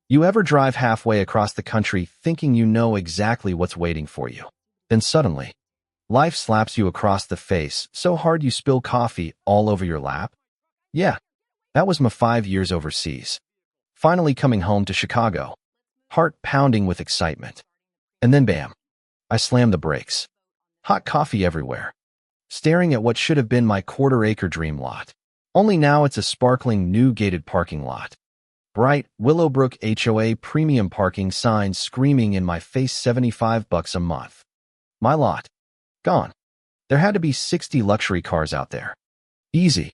You ever drive halfway across the country thinking you know exactly what's waiting for you? Then suddenly, life slaps you across the face so hard you spill coffee all over your lap? Yeah, that was my 5 years overseas. Finally coming home to Chicago, heart pounding with excitement. And then bam, I slammed the brakes. Hot coffee everywhere. Staring at what should have been my quarter-acre dream lot. Only now it's a sparkling new gated parking lot. Bright Willowbrook HOA premium parking signs screaming in my face $75 a month. My lot. Gone. There had to be 60 luxury cars out there. Easy.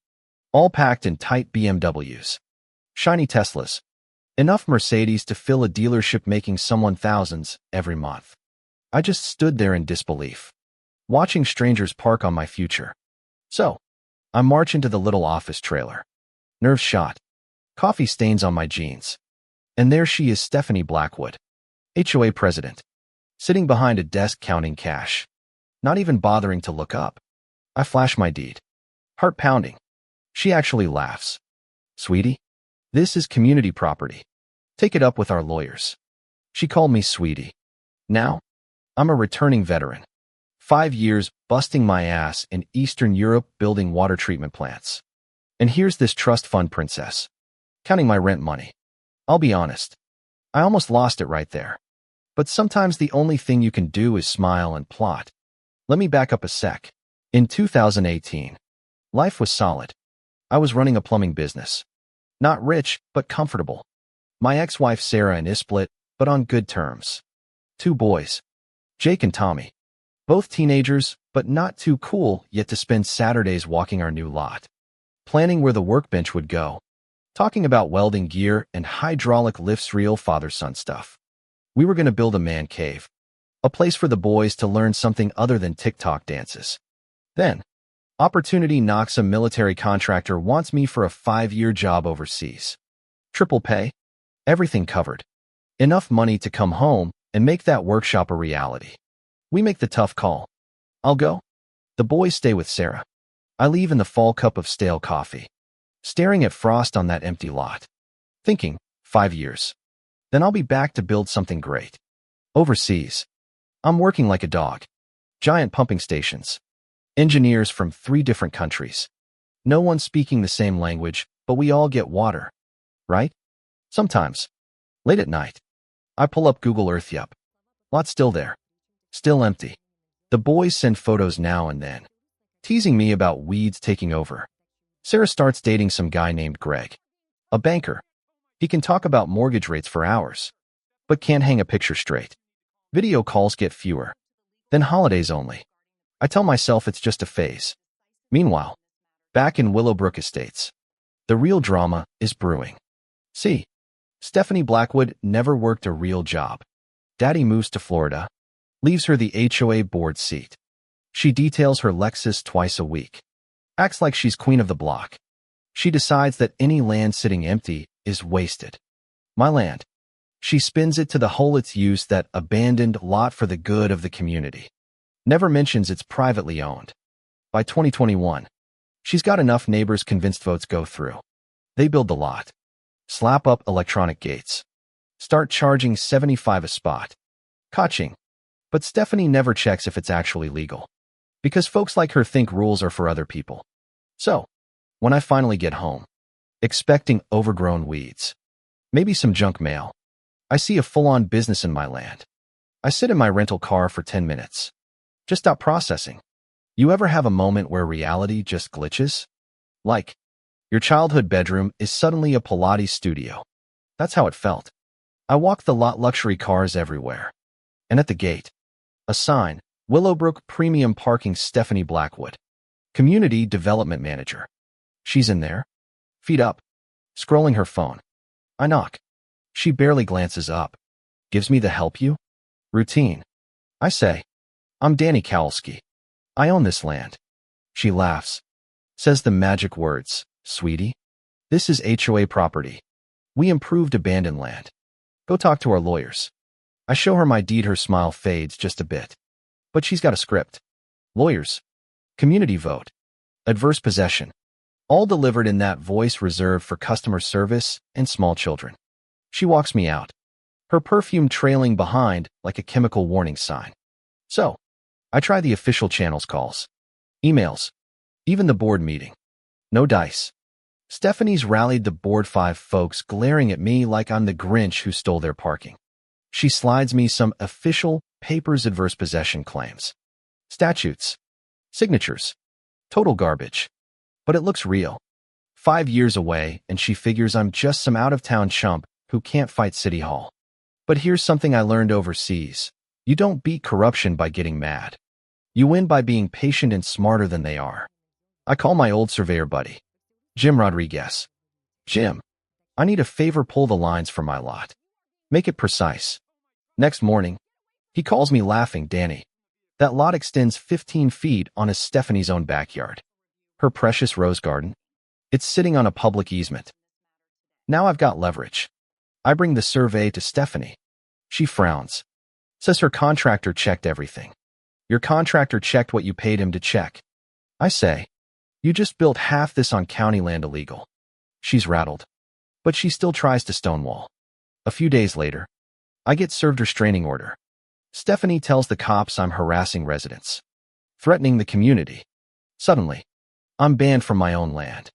All packed in tight BMWs. Shiny Teslas. Enough Mercedes to fill a dealership making someone thousands every month. I just stood there in disbelief, watching strangers park on my future. So, I march into the little office trailer. Nerves shot. Coffee stains on my jeans. And there she is, Stephanie Blackwood, HOA president, sitting behind a desk counting cash, not even bothering to look up. I flash my deed. Heart pounding. She actually laughs. Sweetie, this is community property. Take it up with our lawyers. She called me sweetie. Now, I'm a returning veteran. 5 years busting my ass in Eastern Europe building water treatment plants. And here's this trust fund princess, counting my rent money. I'll be honest, I almost lost it right there. But sometimes the only thing you can do is smile and plot. Let me back up a sec. In 2018, life was solid. I was running a plumbing business. Not rich, but comfortable. My ex-wife Sarah and I split, but on good terms. 2 boys, Jake and Tommy. Both teenagers, but not too cool yet to spend Saturdays walking our new lot. Planning where the workbench would go. Talking about welding gear and hydraulic lifts, real father-son stuff. We were going to build a man cave. A place for the boys to learn something other than TikTok dances. Then, opportunity knocks. A military contractor wants me for a 5-year job overseas. Triple pay. Everything covered. Enough money to come home and make that workshop a reality. We make the tough call. I'll go. The boys stay with Sarah. I leave in the fall cup of stale coffee, staring at frost on that empty lot, thinking, 5 years. Then I'll be back to build something great. Overseas. I'm working like a dog. Giant pumping stations. Engineers from 3 different countries. No one speaking the same language, but we all get water. Right? Sometimes. Late at night. I pull up Google Earth. Yup. Lot still there. Still empty. The boys send photos now and then, teasing me about weeds taking over. Sarah starts dating some guy named Greg. A banker. He can talk about mortgage rates for hours, but can't hang a picture straight. Video calls get fewer. Then holidays only. I tell myself it's just a phase. Meanwhile, back in Willowbrook Estates, the real drama is brewing. See, Stephanie Blackwood never worked a real job. Daddy moves to Florida, leaves her the HOA board seat. She details her Lexus twice a week. Acts like she's queen of the block. She decides that any land sitting empty is wasted. My land. She spins it to the whole its use, that abandoned lot for the good of the community. Never mentions it's privately owned. By 2021, she's got enough neighbors convinced votes go through. They build the lot. Slap up electronic gates. Start charging $75 a spot. Catching. But Stephanie never checks if it's actually legal. Because folks like her think rules are for other people. So, when I finally get home, expecting overgrown weeds, maybe some junk mail, I see a full-on business in my land. I sit in my rental car for 10 minutes. Just stop processing. You ever have a moment where reality just glitches? Like, your childhood bedroom is suddenly a Pilates studio. That's how it felt. I walk the lot, luxury cars everywhere. And at the gate, a sign, Willowbrook Premium Parking, Stephanie Blackwood, Community Development Manager. She's in there, feet up, scrolling her phone. I knock. She barely glances up. Gives me the help you? Routine. I say, I'm Danny Kowalski. I own this land. She laughs. Says the magic words, sweetie. This is HOA property. We improved abandoned land. Go talk to our lawyers. I show her my deed. Her smile fades just a bit. But she's got a script. Lawyers. Community vote. Adverse possession. All delivered in that voice reserved for customer service and small children. She walks me out, her perfume trailing behind like a chemical warning sign. So, I try the official channel's calls, emails, even the board meeting. No dice. Stephanie's rallied the board 5 folks glaring at me like I'm the Grinch who stole their parking. She slides me some official papers adverse possession claims. Statutes. Signatures. Total garbage. But it looks real. 5 years away, and she figures I'm just some out-of-town chump who can't fight City Hall. But here's something I learned overseas. You don't beat corruption by getting mad. You win by being patient and smarter than they are. I call my old surveyor buddy, Jim Rodriguez. Jim, I need a favor, pull the lines for my lot. Make it precise. Next morning, he calls me laughing, Danny. That lot extends 15 feet on a Stephanie's own backyard. Her precious rose garden. It's sitting on a public easement. Now I've got leverage. I bring the survey to Stephanie. She frowns. Says her contractor checked everything. Your contractor checked what you paid him to check. I say, you just built half this on county land illegal. She's rattled. But she still tries to stonewall. A few days later, I get served restraining order. Stephanie tells the cops I'm harassing residents, threatening the community. Suddenly, I'm banned from my own land.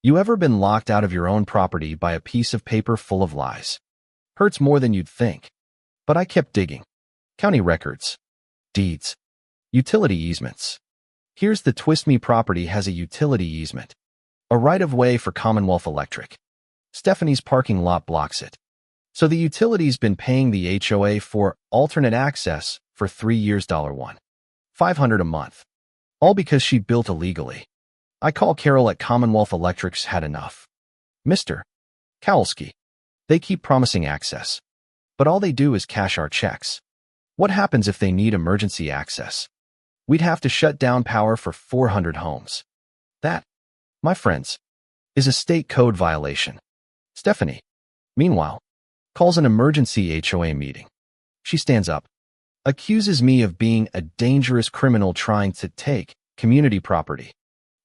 You ever been locked out of your own property by a piece of paper full of lies? Hurts more than you'd think. But I kept digging. County records. Deeds. Utility easements. Here's the twist, me property has a utility easement. A right-of-way for Commonwealth Electric. Stephanie's parking lot blocks it. So the utility's been paying the HOA for alternate access for 3 years, $1,500 a month. All because she built illegally. I call Carol at Commonwealth Electric's had enough. Mr. Kowalski. They keep promising access. But all they do is cash our checks. What happens if they need emergency access? We'd have to shut down power for 400 homes. That, my friends, is a state code violation. Stephanie, meanwhile, calls an emergency HOA meeting. She stands up, accuses me of being a dangerous criminal trying to take community property.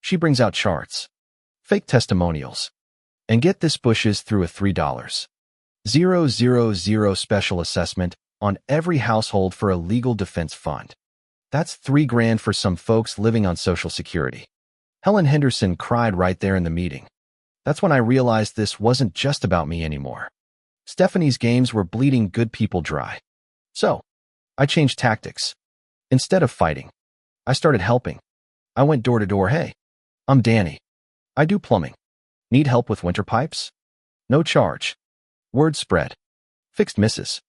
She brings out charts, fake testimonials, and get this, pushes through a $3,000 special assessment on every household for a legal defense fund. That's $3 grand for some folks living on Social Security. Helen Henderson cried right there in the meeting. That's when I realized this wasn't just about me anymore. Stephanie's games were bleeding good people dry. So, I changed tactics. Instead of fighting, I started helping. I went door to door. Hey, I'm Danny. I do plumbing. Need help with winter pipes? No charge. Word spread. Fixed Mrs.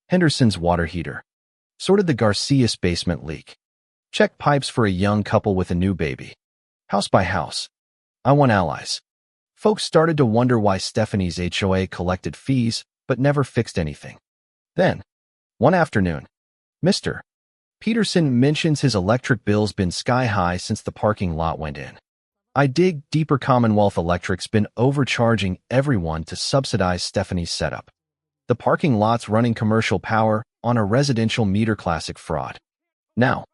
Henderson's water heater. Sorted the Garcias basement leak. Checked pipes for a young couple with a new baby. House by house. I won allies. Folks started to wonder why Stephanie's HOA collected fees but never fixed anything. Then, one afternoon, Mr. Peterson mentions his electric bill's been sky high since the parking lot went in. I dig deeper. Commonwealth Electric's been overcharging everyone to subsidize Stephanie's setup. The parking lot's running commercial power on a residential meter, classic fraud. Now,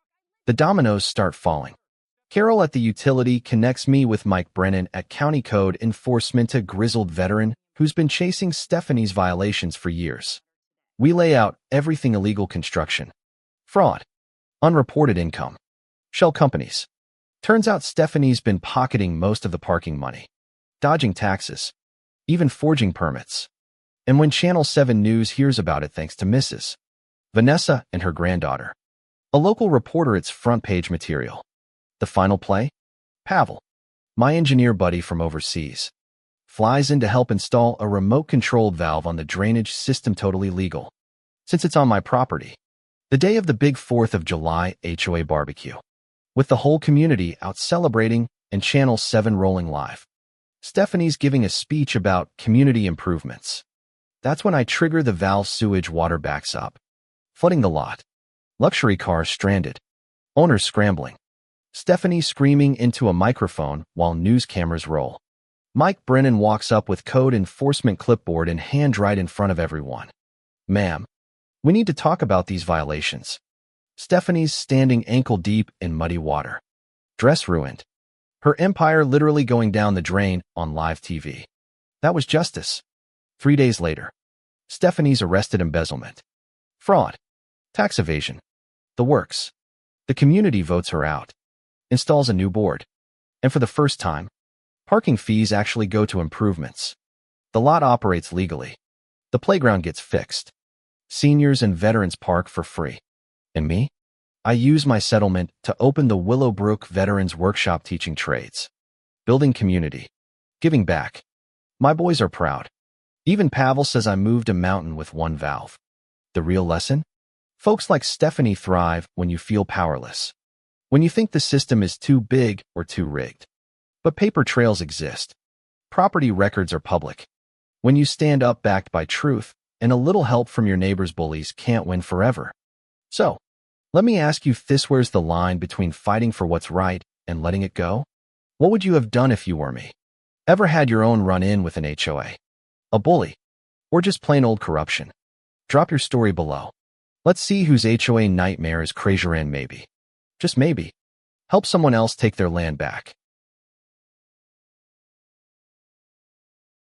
the dominoes start falling. Carol at the utility connects me with Mike Brennan at County Code Enforcement, a grizzled veteran who's been chasing Stephanie's violations for years. We lay out everything: illegal construction, fraud, unreported income, shell companies. Turns out Stephanie's been pocketing most of the parking money, dodging taxes, even forging permits. And when Channel 7 News hears about it, thanks to Mrs. Vanessa and her granddaughter, a local reporter, it's front page material. The final play? Pavel, my engineer buddy from overseas, flies in to help install a remote-controlled valve on the drainage system, totally legal, since it's on my property. The day of the big 4th of July HOA barbecue, with the whole community out celebrating and Channel 7 rolling live. Stephanie's giving a speech about community improvements. That's when I trigger the valve. Sewage water backs up, flooding the lot. Luxury cars stranded. Owners scrambling. Stephanie screaming into a microphone while news cameras roll. Mike Brennan walks up with code enforcement clipboard in hand right in front of everyone. Ma'am, we need to talk about these violations. Stephanie's standing ankle deep in muddy water. Dress ruined. Her empire literally going down the drain on live TV. That was justice. 3 days later, Stephanie's arrested embezzlement, fraud, tax evasion, the works. The community votes her out, installs a new board, and for the first time, parking fees actually go to improvements. The lot operates legally. The playground gets fixed. Seniors and veterans park for free. And me? I use my settlement to open the Willowbrook Veterans Workshop teaching trades, building community, giving back. My boys are proud. Even Pavel says I moved a mountain with one valve. The real lesson? Folks like Stephanie thrive when you feel powerless, when you think the system is too big or too rigged. But paper trails exist. Property records are public. When you stand up backed by truth, and a little help from your neighbor's bullies can't win forever. So, let me ask you this: where's the line between fighting for what's right and letting it go? What would you have done if you were me? Ever had your own run-in with an HOA? A bully? Or just plain old corruption? Drop your story below. Let's see whose HOA nightmare is crazier and maybe, just maybe, help someone else take their land back.